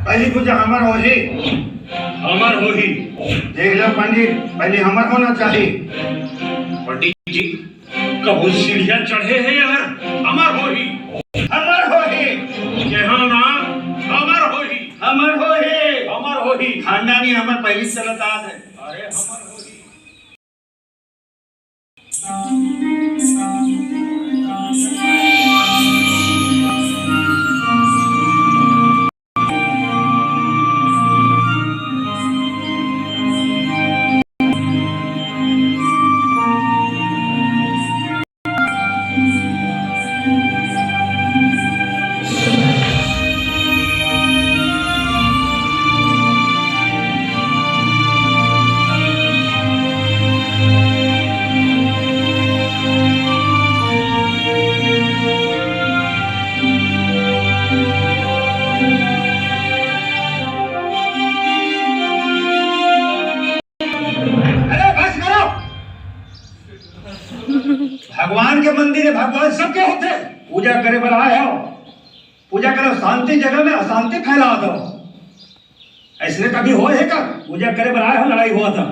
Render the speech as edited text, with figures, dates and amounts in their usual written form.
पहली पूजा हमार हो ही। हमार हो ही। देख लो पंडित, पहले हमार होना चाहिए। पंडित जी कबूल सीढ़ियां चढ़े हैं यार, हमार हो ही। हमार हो ही। यहाँ ना हमार हो ही। हमार हो ही। हमार हो ही। खानदानी हमार पहली सलातात है। अरे हमार हो ही। अरे बस करो। भगवान के मंदिर है, भगवान सबके होते हैं। पूजा करे पर आए हो, पूजा करो, शांति जगह में अशांति फैला दो। ऐसे कभी हो है का पूजा करे पर आए हो, लड़ाई हुआ था।